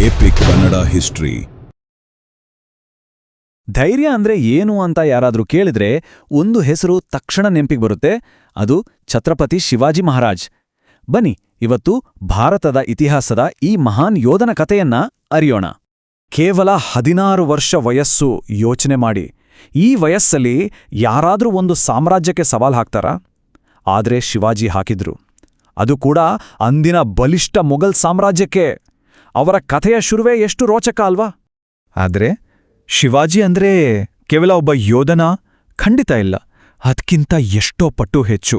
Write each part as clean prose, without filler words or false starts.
EPIC Kannada history. ಧೈರ್ಯ ಅಂದ್ರೆ ಏನು ಅಂತ ಯಾರಾದ್ರೂ ಕೇಳಿದ್ರೆ ಒಂದು ಹೆಸರು ತಕ್ಷಣ ನೆನಪಿಗೆ ಬರುತ್ತೆ. ಅದು ಛತ್ರಪತಿ ಶಿವಾಜಿ ಮಹಾರಾಜ್. ಬನ್ನಿ ಇವತ್ತು ಭಾರತದ ಇತಿಹಾಸದ ಈ ಮಹಾನ್ ಯೋಧನ ಕಥೆಯನ್ನ ಅರಿಯೋಣ. ಕೇವಲ 16 ವರ್ಷ ವಯಸ್ಸು. ಯೋಚನೆ ಮಾಡಿ, ಈ ವಯಸ್ಸಲ್ಲಿ ಯಾರಾದ್ರೂ ಒಂದು ಸಾಮ್ರಾಜ್ಯಕ್ಕೆ ಸವಾಲ್ ಹಾಕ್ತಾರಾ? ಆದ್ರೆ ಶಿವಾಜಿ ಹಾಕಿದ್ರು. ಅದು ಕೂಡ ಅಂದಿನ ಬಲಿಷ್ಠ ಮೊಘಲ್ ಸಾಮ್ರಾಜ್ಯಕ್ಕೆ. ಅವರ ಕಥೆಯ ಶುರುವೇ ಎಷ್ಟು ರೋಚಕ ಅಲ್ವಾ? ಆದ್ರೆ ಶಿವಾಜಿ ಅಂದ್ರೆ ಕೇವಲ ಒಬ್ಬ ಯೋಧನ? ಖಂಡಿತ ಇಲ್ಲ. ಅದಕ್ಕಿಂತ ಎಷ್ಟೋ ಪಟ್ಟು ಹೆಚ್ಚು.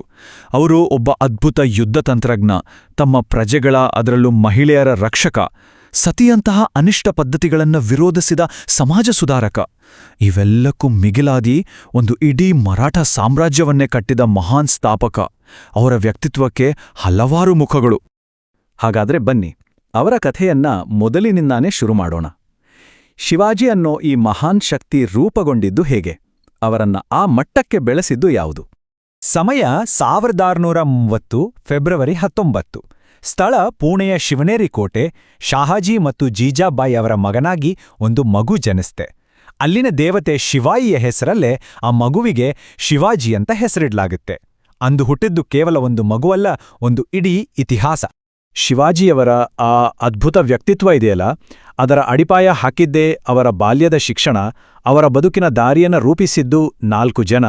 ಅವರು ಒಬ್ಬ ಅದ್ಭುತ ಯುದ್ಧ ತಂತ್ರಜ್ಞ, ತಮ್ಮ ಪ್ರಜೆಗಳ, ಅದರಲ್ಲೂ ಮಹಿಳೆಯರ ರಕ್ಷಕ, ಸತಿಯಂತಹ ಅನಿಷ್ಟ ಪದ್ಧತಿಗಳನ್ನು ವಿರೋಧಿಸಿದ ಸಮಾಜ ಸುಧಾರಕ. ಇವೆಲ್ಲಕ್ಕೂ ಮಿಗಿಲಾದಿ ಒಂದು ಇಡೀ ಮರಾಠ ಸಾಮ್ರಾಜ್ಯವನ್ನೇ ಕಟ್ಟಿದ ಮಹಾನ್ ಸ್ಥಾಪಕ. ಅವರ ವ್ಯಕ್ತಿತ್ವಕ್ಕೆ ಹಲವಾರು ಮುಖಗಳು. ಹಾಗಾದ್ರೆ ಬನ್ನಿ ಅವರ ಕಥೆಯನ್ನ ಮೊದಲಿನಿಂದಾನೇ ಶುರು ಮಾಡೋಣ. ಶಿವಾಜಿ ಅನ್ನೋ ಈ ಮಹಾನ್ ಶಕ್ತಿ ರೂಪುಗೊಂಡಿದ್ದು ಹೇಗೆ? ಅವರನ್ನ ಆ ಮಟ್ಟಕ್ಕೆ ಬೆಳೆಸಿದ್ದು ಯಾವುದು? ಸಮಯ 1630 ಫೆಬ್ರವರಿ 19. ಸ್ಥಳ ಪುಣೆಯ ಶಿವನೇರಿ ಕೋಟೆ. ಶಹಾಜಿ ಮತ್ತು ಜೀಜಾಬಾಯಿ ಅವರ ಮಗನಾಗಿ ಒಂದು ಮಗು ಜನಿಸ್ತೆ. ಅಲ್ಲಿನ ದೇವತೆ ಶಿವಾಯಿಯ ಹೆಸರಲ್ಲೇ ಆ ಮಗುವಿಗೆ ಶಿವಾಜಿ ಅಂತ ಹೆಸರಿಡ್ಲಾಗುತ್ತೆ. ಅಂದು ಹುಟ್ಟಿದ್ದು ಕೇವಲ ಒಂದು ಮಗುವಲ್ಲ, ಒಂದು ಇಡೀ ಇತಿಹಾಸ. ಶಿವಾಜಿಯವರ ಆ ಅದ್ಭುತ ವ್ಯಕ್ತಿತ್ವ ಇದೆಯಲ್ಲ, ಅದರ ಅಡಿಪಾಯ ಹಾಕಿದ್ದೇ ಅವರ ಬಾಲ್ಯದ ಶಿಕ್ಷಣ. ಅವರ ಬದುಕಿನ ದಾರಿಯನ್ನು ರೂಪಿಸಿದ್ದು 4 ಜನ,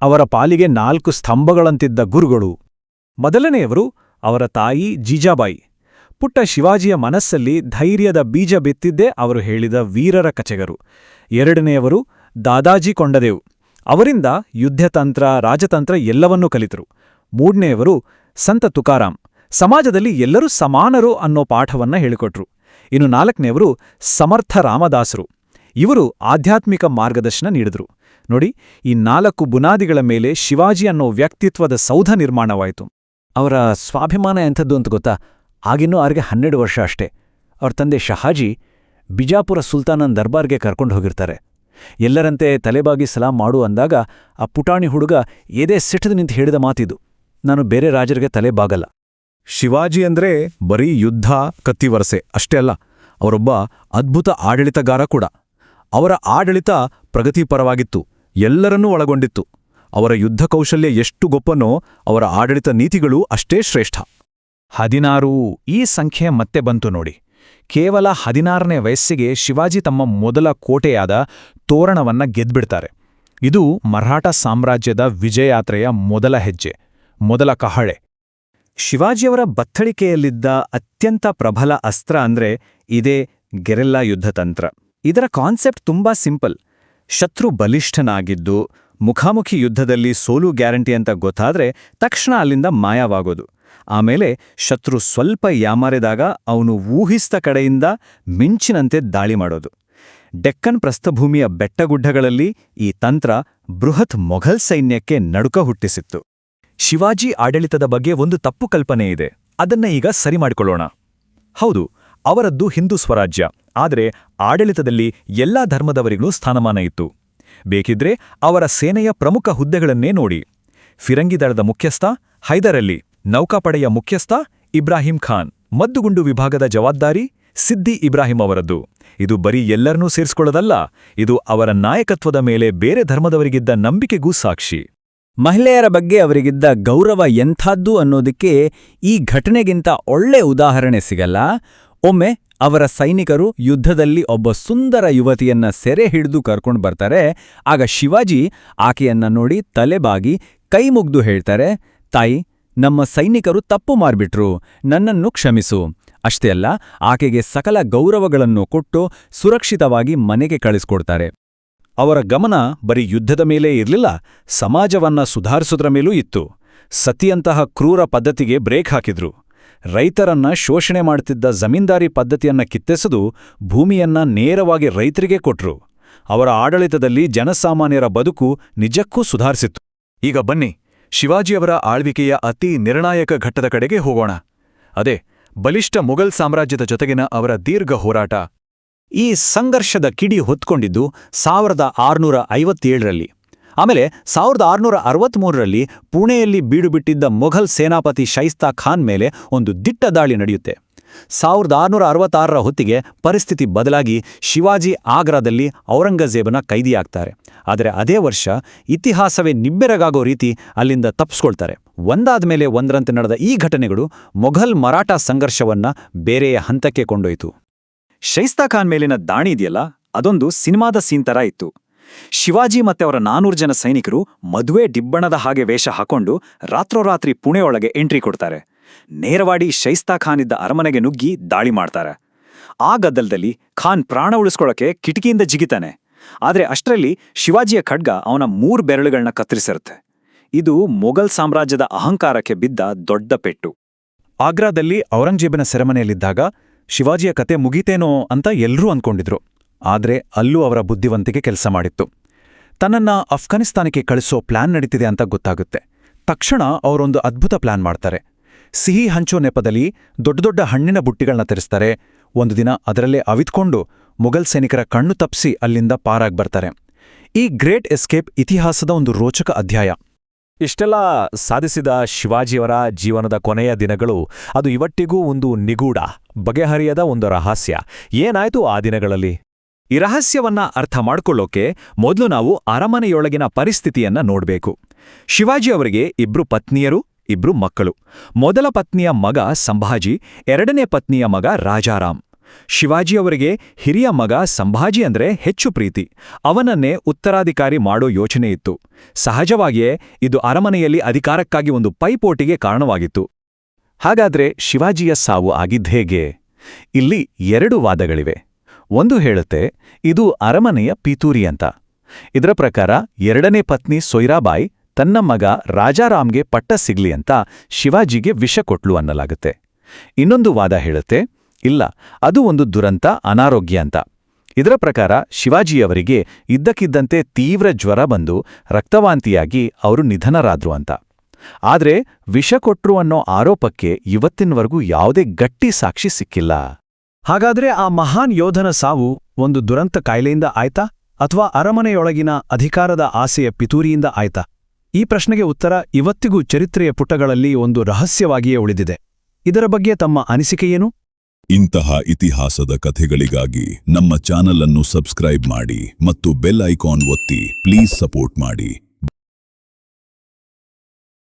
ಅವರ ಪಾಲಿಗೆ 4 ಸ್ತಂಭಗಳಂತಿದ್ದ ಗುರುಗಳು. ಮೊದಲನೆಯವರು ಅವರ ತಾಯಿ ಜೀಜಾಬಾಯಿ. ಪುಟ್ಟ ಶಿವಾಜಿಯ ಮನಸ್ಸಲ್ಲಿ ಧೈರ್ಯದ ಬೀಜ ಬಿತ್ತಿದ್ದೇ ಅವರು ಹೇಳಿದ ವೀರರ ಕಚೆಗರು. ಎರಡನೆಯವರು ದಾದಾಜಿ ಕೊಂಡದೇವ್. ಅವರಿಂದ ಯುದ್ಧತಂತ್ರ, ರಾಜತಂತ್ರ ಎಲ್ಲವನ್ನೂ ಕಲಿತರು. ಮೂರನೆಯವರು ಸಂತ ತುಕಾರಾಮ್. ಸಮಾಜದಲ್ಲಿ ಎಲ್ಲರೂ ಸಮಾನರು ಅನ್ನೋ ಪಾಠವನ್ನ ಹೇಳಿಕೊಟ್ರು. ಇನ್ನು 4ನೆಯವರು ಸಮರ್ಥ ರಾಮದಾಸರು. ಇವರು ಆಧ್ಯಾತ್ಮಿಕ ಮಾರ್ಗದರ್ಶನ ನೀಡಿದ್ರು. ನೋಡಿ, ಈ 4 ಬುನಾದಿಗಳ ಮೇಲೆ ಶಿವಾಜಿ ಅನ್ನೋ ವ್ಯಕ್ತಿತ್ವದ ಸೌಧ ನಿರ್ಮಾಣವಾಯಿತು. ಅವರ ಸ್ವಾಭಿಮಾನ ಎಂಥದ್ದು ಅಂತ ಗೊತ್ತಾ? ಆಗಿನ್ನೂ ಅವರಿಗೆ 12 ವರ್ಷ ಅಷ್ಟೇ. ಅವ್ರ ತಂದೆ ಶಹಾಜಿ ಬಿಜಾಪುರ ಸುಲ್ತಾನನ್ ದರ್ಬಾರ್ಗೆ ಕರ್ಕೊಂಡು ಹೋಗಿರ್ತಾರೆ. ಎಲ್ಲರಂತೆ ತಲೆಬಾಗಿ ಸಲಾಂ ಮಾಡು ಅಂದಾಗ ಆ ಪುಟಾಣಿ ಹುಡುಗ ಏದೇ ಸಿಟ್ಟದು ನಿಂತು ಹೇಳಿದ ಮಾತಿದು, ನಾನು ಬೇರೆ ರಾಜರಿಗೆ ತಲೆ ಬಾಗಲ್ಲ. ಶಿವಾಜಿ ಅಂದ್ರೆ ಬರೀ ಯುದ್ಧ, ಕತ್ತಿವರಸೆ ಅಷ್ಟೇ ಅಲ್ಲ, ಅವರೊಬ್ಬ ಅದ್ಭುತ ಆಡಳಿತಗಾರ ಕೂಡ. ಅವರ ಆಡಳಿತ ಪ್ರಗತಿಪರವಾಗಿತ್ತು, ಎಲ್ಲರನ್ನೂ ಒಳಗೊಂಡಿತ್ತು. ಅವರ ಯುದ್ಧ ಕೌಶಲ್ಯ ಎಷ್ಟು ಗೊಪ್ಪನೋ ಅವರ ಆಡಳಿತ ನೀತಿಗಳು ಅಷ್ಟೇ ಶ್ರೇಷ್ಠ. 16 ಈ ಸಂಖ್ಯೆ ಮತ್ತೆ ಬಂತು ನೋಡಿ. ಕೇವಲ 16ನೇ ವಯಸ್ಸಿಗೆ ಶಿವಾಜಿ ತಮ್ಮ ಮೊದಲ ಕೋಟೆಯಾದ ತೋರಣವನ್ನ ಗೆದ್ಬಿಡ್ತಾರೆ. ಇದು ಮರಾಠ ಸಾಮ್ರಾಜ್ಯದ ವಿಜಯಯಾತ್ರೆಯ ಮೊದಲ ಹೆಜ್ಜೆ, ಮೊದಲ ಕಹಳೆ. ಶಿವಾಜಿಯವರ ಬತ್ತಳಿಕೆಯಲ್ಲಿದ್ದ ಅತ್ಯಂತ ಪ್ರಬಲ ಅಸ್ತ್ರ ಅಂದ್ರೆ ಇದೇ ಗೆರೆಲ್ಲಾ ಯುದ್ಧತಂತ್ರ. ಇದರ ಕಾನ್ಸೆಪ್ಟ್ ತುಂಬಾ ಸಿಂಪಲ್. ಶತ್ರು ಬಲಿಷ್ಠನಾಗಿದ್ದು ಮುಖಾಮುಖಿ ಯುದ್ಧದಲ್ಲಿ ಸೋಲು ಗ್ಯಾರಂಟಿ ಅಂತ ಗೊತ್ತಾದ್ರೆ ತಕ್ಷಣ ಅಲ್ಲಿಂದ ಮಾಯವಾಗೋದು. ಆಮೇಲೆ ಶತ್ರು ಸ್ವಲ್ಪ ಯಾಮಾರಿದಾಗ ಅವನು ಊಹಿಸಿದ ಕಡೆಯಿಂದ ಮಿಂಚಿನಂತೆ ದಾಳಿ ಮಾಡೋದು. ಡೆಕ್ಕನ್ ಪ್ರಸ್ಥಭೂಮಿಯ ಬೆಟ್ಟಗುಡ್ಡಗಳಲ್ಲಿ ಈ ತಂತ್ರ ಬೃಹತ್ ಮೊಘಲ್ ಸೈನ್ಯಕ್ಕೆ ನಡುಕ ಹುಟ್ಟಿಸಿತ್ತು. ಶಿವಾಜಿ ಆಡಳಿತದ ಬಗ್ಗೆ ಒಂದು ತಪ್ಪು ಕಲ್ಪನೆ ಇದೆ. ಅದನ್ನ ಈಗ ಸರಿ ಮಾಡಿಕೊಳ್ಳೋಣ. ಹೌದು, ಅವರದ್ದು ಹಿಂದೂ ಸ್ವರಾಜ್ಯ. ಆದರೆ ಆಡಳಿತದಲ್ಲಿ ಎಲ್ಲಾ ಧರ್ಮದವರಿಗೂ ಸ್ಥಾನಮಾನ ಇತ್ತು. ಬೇಕಿದ್ರೆ ಅವರ ಸೇನೆಯ ಪ್ರಮುಖ ಹುದ್ದೆಗಳನ್ನೇ ನೋಡಿ. ಫಿರಂಗಿ ದಳದ ಮುಖ್ಯಸ್ಥ ಹೈದರ್ ಅಲಿ, ನೌಕಾಪಡೆಯ ಮುಖ್ಯಸ್ಥ ಇಬ್ರಾಹಿಂ ಖಾನ್, ಮದ್ದುಗುಂಡು ವಿಭಾಗದ ಜವಾಬ್ದಾರಿ ಸಿದ್ದಿ ಇಬ್ರಾಹಿಂ ಅವರದ್ದು. ಇದು ಬರೀ ಎಲ್ಲರನ್ನೂ ಸೇರಿಸಿಕೊಳ್ಳೋದಲ್ಲ, ಇದು ಅವರ ನಾಯಕತ್ವದ ಮೇಲೆ ಬೇರೆ ಧರ್ಮದವರಿಗಿದ್ದ ನಂಬಿಕೆಗೂ ಸಾಕ್ಷಿ. ಮಹಿಳೆಯರ ಬಗ್ಗೆ ಅವರಿಗಿದ್ದ ಗೌರವ ಎಂಥದ್ದು ಅನ್ನೋದಕ್ಕೆ ಈ ಘಟನೆಗಿಂತ ಒಳ್ಳೆ ಉದಾಹರಣೆ ಸಿಗಲ್ಲ. ಒಮ್ಮೆ ಅವರ ಸೈನಿಕರು ಯುದ್ಧದಲ್ಲಿ ಒಬ್ಬ ಸುಂದರ ಯುವತಿಯನ್ನ ಸೆರೆ ಹಿಡಿದು ಕರ್ಕೊಂಡು ಬರ್ತಾರೆ. ಆಗ ಶಿವಾಜಿ ಆಕೆಯನ್ನ ನೋಡಿ ತಲೆಬಾಗಿ ಕೈ ಮುಗ್ದು ಹೇಳ್ತಾರೆ, ತಾಯಿ, ನಮ್ಮ ಸೈನಿಕರು ತಪ್ಪು ಮಾಡ್ಬಿಟ್ರು, ನನ್ನನ್ನು ಕ್ಷಮಿಸು. ಅಷ್ಟೇ ಅಲ್ಲ, ಆಕೆಗೆ ಸಕಲ ಗೌರವಗಳನ್ನು ಕೊಟ್ಟು ಸುರಕ್ಷಿತವಾಗಿ ಮನೆಗೆ ಕಳಿಸ್ಕೊಡ್ತಾರೆ. ಅವರ ಗಮನ ಬರೀ ಯುದ್ಧದ ಮೇಲೇ ಇರಲಿಲ್ಲ, ಸಮಾಜವನ್ನ ಸುಧಾರಿಸೋದ್ರ ಮೇಲೂ ಇತ್ತು. ಸತಿಯಂತಹ ಕ್ರೂರ ಪದ್ಧತಿಗೆ ಬ್ರೇಕ್ ಹಾಕಿದ್ರು. ರೈತರನ್ನ ಶೋಷಣೆ ಮಾಡುತ್ತಿದ್ದ ಜಮೀನ್ದಾರಿ ಪದ್ಧತಿಯನ್ನ ಕಿತ್ತೆಸೆದು ಭೂಮಿಯನ್ನ ನೇರವಾಗಿ ರೈತರಿಗೆ ಕೊಟ್ರು. ಅವರ ಆಡಳಿತದಲ್ಲಿ ಜನಸಾಮಾನ್ಯರ ಬದುಕು ನಿಜಕ್ಕೂ ಸುಧಾರಿಸಿತ್ತು. ಈಗ ಬನ್ನಿ ಶಿವಾಜಿಯವರ ಆಳ್ವಿಕೆಯ ಅತಿ ನಿರ್ಣಾಯಕ ಘಟ್ಟದ ಕಡೆಗೆ ಹೋಗೋಣ. ಅದೇ ಬಲಿಷ್ಠ ಮೊಘಲ್ ಸಾಮ್ರಾಜ್ಯದ ಜೊತೆಗಿನ ಅವರ ದೀರ್ಘ ಹೋರಾಟ. ಈ ಸಂಘರ್ಷದ ಕಿಡಿ ಹೊತ್ಕೊಂಡಿದ್ದು 1657ರಲ್ಲಿ. ಆಮೇಲೆ 1663ರಲ್ಲಿ ಪುಣೆಯಲ್ಲಿ ಬೀಡುಬಿಟ್ಟಿದ್ದ ಮೊಘಲ್ ಸೇನಾಪತಿ ಶೈಸ್ತಾ ಖಾನ್ ಮೇಲೆ ಒಂದು ದಿಟ್ಟ ದಾಳಿ ನಡೆಯುತ್ತೆ. 1666ರ ಹೊತ್ತಿಗೆ ಪರಿಸ್ಥಿತಿ ಬದಲಾಗಿ ಶಿವಾಜಿ ಆಗ್ರಾದಲ್ಲಿ ಔರಂಗಜೇಬನ ಕೈದಿಯಾಗ್ತಾರೆ. ಆದರೆ ಅದೇ ವರ್ಷ ಇತಿಹಾಸವೇ ನಿಬ್ಬೆರಗಾಗೋ ರೀತಿ ಅಲ್ಲಿಂದ ತಪ್ಪಿಸ್ಕೊಳ್ತಾರೆ. ಒಂದಾದ ಮೇಲೆ ಒಂದರಂತೆ ನಡೆದ ಈ ಘಟನೆಗಳು ಮೊಘಲ್ ಮರಾಠ ಸಂಘರ್ಷವನ್ನ ಬೇರೆಯ ಹಂತಕ್ಕೆ ಕೊಂಡೊಯ್ತು. ಶೈಸ್ತಾ ಖಾನ್ ಮೇಲಿನ ದಾಳಿ ಇದೆಯಲ್ಲ, ಅದೊಂದು ಸಿನಿಮಾದ ಸೀನ್ ಥರ ಇತ್ತು. ಶಿವಾಜಿ ಮತ್ತೆ ಅವರ 400 ಜನ ಸೈನಿಕರು ಮದುವೆ ಡಿಬ್ಬಣದ ಹಾಗೆ ವೇಷ ಹಾಕೊಂಡು ರಾತ್ರೋರಾತ್ರಿ ಪುಣೆಯೊಳಗೆ ಎಂಟ್ರಿ ಕೊಡ್ತಾರೆ. ನೇರವಾಡಿ ಶೈಸ್ತಾ ಖಾನ್ ಇದ್ದ ಅರಮನೆಗೆ ನುಗ್ಗಿ ದಾಳಿ ಮಾಡ್ತಾರೆ. ಆ ಗದ್ದಲದಲ್ಲಿ ಖಾನ್ ಪ್ರಾಣ ಉಳಿಸ್ಕೊಳ್ಳೋಕೆ ಕಿಟಕಿಯಿಂದ ಜಿಗಿತಾನೆ. ಆದರೆ ಅಷ್ಟರಲ್ಲಿ ಶಿವಾಜಿಯ ಖಡ್ಗ ಅವನ 3 ಬೆರಳುಗಳನ್ನ ಕತ್ತರಿಸಿರುತ್ತೆ. ಇದು ಮೊಘಲ್ ಸಾಮ್ರಾಜ್ಯದ ಅಹಂಕಾರಕ್ಕೆ ಬಿದ್ದ ದೊಡ್ಡ ಪೆಟ್ಟು. ಆಗ್ರಾದಲ್ಲಿ ಔರಂಗಜೇಬನ ಸೆರೆಮನೆಯಲ್ಲಿದ್ದಾಗ ಶಿವಾಜಿಯ ಕತೆ ಮುಗೀತೇನೋ ಅಂತ ಎಲ್ರೂ ಅಂದ್ಕೊಂಡಿದ್ರು. ಆದ್ರೆ ಅಲ್ಲೂ ಅವರ ಬುದ್ಧಿವಂತಿಕೆ ಕೆಲಸ ಮಾಡಿತ್ತು. ತನ್ನನ್ನ ಅಫ್ಘಾನಿಸ್ತಾನಕ್ಕೆ ಕಳಿಸೋ ಪ್ಲಾನ್ ನಡೀತಿದೆ ಅಂತ ಗೊತ್ತಾಗುತ್ತೆ. ತಕ್ಷಣ ಅವರೊಂದು ಅದ್ಭುತ ಪ್ಲಾನ್ ಮಾಡ್ತಾರೆ. ಸಿಹಿ ಹಂಚೋ ನೆಪದಲ್ಲಿ ದೊಡ್ಡ ದೊಡ್ಡ ಹಣ್ಣಿನ ಬುಟ್ಟಿಗಳನ್ನ ತರಿಸ್ತಾರೆ. ಒಂದು ದಿನ ಅದರಲ್ಲೇ ಅವಿತ್ಕೊಂಡು ಮೊಘಲ್ ಸೈನಿಕರ ಕಣ್ಣು ತಪ್ಪಿಸಿ ಅಲ್ಲಿಂದ ಪಾರಾಗ್ ಬರ್ತಾರೆ. ಈ ಗ್ರೇಟ್ ಎಸ್ಕೇಪ್ ಇತಿಹಾಸದ ಒಂದು ರೋಚಕ ಅಧ್ಯಾಯ. ಇಷ್ಟೆಲ್ಲ ಸಾಧಿಸಿದ ಶಿವಾಜಿಯವರ ಜೀವನದ ಕೊನೆಯ ದಿನಗಳು ಅದು ಇವತ್ತಿಗೂ ಒಂದು ನಿಗೂಢ, ಬಗೆಹರಿಯದ ಒಂದು ರಹಸ್ಯ. ಏನಾಯ್ತು ಆ ದಿನಗಳಲ್ಲಿ? ಈ ರಹಸ್ಯವನ್ನ ಅರ್ಥ ಮಾಡ್ಕೊಳ್ಳೋಕೆ ಮೊದಲು ನಾವು ಅರಮನೆಯೊಳಗಿನ ಪರಿಸ್ಥಿತಿಯನ್ನ ನೋಡ್ಬೇಕು. ಶಿವಾಜಿ ಅವರಿಗೆ 2 ಪತ್ನಿಯರು, 2 ಮಕ್ಕಳು. ಮೊದಲ ಪತ್ನಿಯ ಮಗ ಸಂಭಾಜಿ, 2ನೇ ಪತ್ನಿಯ ಮಗ ರಾಜಾರಾಮ್. ಶಿವಾಜಿಯವರಿಗೆ ಹಿರಿಯ ಮಗ ಸಂಭಾಜಿ ಅಂದ್ರೆ ಹೆಚ್ಚು ಪ್ರೀತಿ. ಅವನನ್ನೇ ಉತ್ತರಾಧಿಕಾರಿ ಮಾಡೋ ಯೋಚನೆ ಇತ್ತು. ಸಹಜವಾಗಿಯೇ ಇದು ಅರಮನೆಯಲ್ಲಿ ಅಧಿಕಾರಕ್ಕಾಗಿ ಒಂದು ಪೈಪೋಟಿಗೆ ಕಾರಣವಾಗಿತ್ತು. ಹಾಗಾದ್ರೆ ಶಿವಾಜಿಯ ಸಾವು ಆಗಿದ್ದೇಗೆ? ಇಲ್ಲಿ 2 ವಾದಗಳಿವೆ. ಒಂದು ಹೇಳುತ್ತೆ ಇದು ಅರಮನೆಯ ಪಿತೂರಿ ಅಂತ. ಇದರ ಪ್ರಕಾರ 2ನೇ ಪತ್ನಿ ಸೊಯ್ರಾಬಾಯಿ ತನ್ನ ಮಗ ರಾಜಾರಾಮ್ಗೆ ಪಟ್ಟ ಸಿಗ್ಲಿ ಅಂತ ಶಿವಾಜಿಗೆ ವಿಷ ಕೊಟ್ಲು ಅನ್ನಲಾಗುತ್ತೆ. ಇನ್ನೊಂದು ವಾದ ಹೇಳುತ್ತೆ ಇಲ್ಲ, ಅದು ಒಂದು ದುರಂತ, ಅನಾರೋಗ್ಯ ಅಂತ. ಇದರ ಪ್ರಕಾರ ಶಿವಾಜಿಯವರಿಗೆ ಇದ್ದಕ್ಕಿದ್ದಂತೆ ತೀವ್ರ ಜ್ವರ ಬಂದು ರಕ್ತವಾಂತಿಯಾಗಿ ಅವರು ನಿಧನರಾದ್ರು ಅಂತ. ಆದ್ರೆ ವಿಷ ಕೊಟ್ರು ಅನ್ನೋ ಆರೋಪಕ್ಕೆ ಇವತ್ತಿನವರೆಗೂ ಯಾವುದೇ ಗಟ್ಟಿ ಸಾಕ್ಷಿ ಸಿಕ್ಕಿಲ್ಲ. ಹಾಗಾದ್ರೆ ಆ ಮಹಾನ್ ಯೋಧನ ಸಾವು ಒಂದು ದುರಂತ ಕಾಯಿಲೆಯಿಂದ ಆಯ್ತಾ, ಅಥವಾ ಅರಮನೆಯೊಳಗಿನ ಅಧಿಕಾರದ ಆಸೆಯ ಪಿತೂರಿಯಿಂದ ಆಯ್ತಾ? ಈ ಪ್ರಶ್ನೆಗೆ ಉತ್ತರ ಇವತ್ತಿಗೂ ಚರಿತ್ರೆಯ ಪುಟಗಳಲ್ಲಿ ಒಂದು ರಹಸ್ಯವಾಗಿಯೇ ಉಳಿದಿದೆ. ಇದರ ಬಗ್ಗೆ ತಮ್ಮ ಅನಿಸಿಕೆಯೇನು? ಇಂತಹ ಇತಿಹಾಸದ ಕಥೆಗಳಿಗಾಗಿ ನಮ್ಮ ಚಾನಲ್ ಅನ್ನು ಸಬ್ಸ್ಕ್ರೈಬ್ ಮಾಡಿ ಮತ್ತು ಬೆಲ್ ಐಕಾನ್ ಒತ್ತಿ ಪ್ಲೀಸ್ ಸಪೋರ್ಟ್ ಮಾಡಿ.